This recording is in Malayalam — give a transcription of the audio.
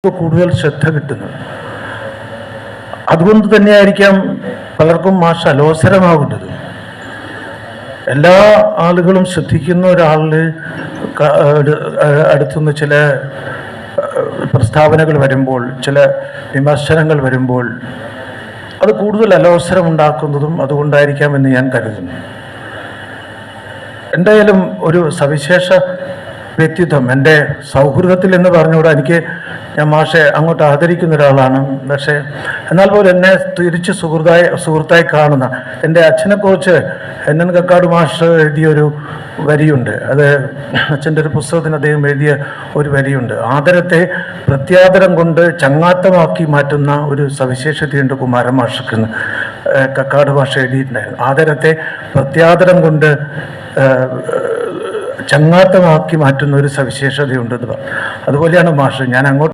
കൂടുതൽ ശ്രദ്ധ കിട്ടുന്നത്. അതുകൊണ്ട് തന്നെയായിരിക്കാം പലർക്കും മാഷ് അലോസരമാകുന്നത്. എല്ലാ ആളുകളും ശ്രദ്ധിക്കുന്ന ഒരാളിന് അടുത്തുനിന്ന് ചില പ്രസ്താവനകൾ വരുമ്പോൾ, ചില വിമർശനങ്ങൾ വരുമ്പോൾ അത് കൂടുതൽ അലോസരമുണ്ടാക്കുന്നതും അതുകൊണ്ടായിരിക്കാമെന്ന് ഞാൻ കരുതുന്നു. എന്തായാലും ഒരു സവിശേഷ വ്യക്തിത്വം എൻ്റെ സൗഹൃദത്തിൽ എന്ന് പറഞ്ഞുകൂടാ. ഞാൻ മാഷെ അങ്ങോട്ട് ആദരിക്കുന്ന ഒരാളാണ്. പക്ഷേ എന്നാൽ പോലും എന്നെ തിരിച്ച് സുഹൃത്തായി കാണുന്ന എൻ്റെ അച്ഛനെക്കുറിച്ച് NN കക്കാട് മാഷ് എഴുതിയൊരു വരിയുണ്ട്. അത് അച്ഛൻ്റെ ഒരു പുസ്തകത്തിന് അദ്ദേഹം എഴുതിയ ഒരു വരിയുണ്ട്. ആദരത്തെ പ്രത്യാദരം കൊണ്ട് ചങ്ങാത്തമാക്കി മാറ്റുന്ന ഒരു സവിശേഷതയുണ്ട് കുമാരൻ മാഷക്ക് കക്കാട് മാഷ് എഴുതിയിട്ടുണ്ടായിരുന്നു. ആദരത്തെ പ്രത്യാദരം കൊണ്ട് ചങ്ങാത്തമാക്കി മാറ്റുന്ന ഒരു സവിശേഷതയുണ്ടെന്ന് പറഞ്ഞു. അതുപോലെയാണ് മാഷ്. ഞാൻ അങ്ങോട്ട്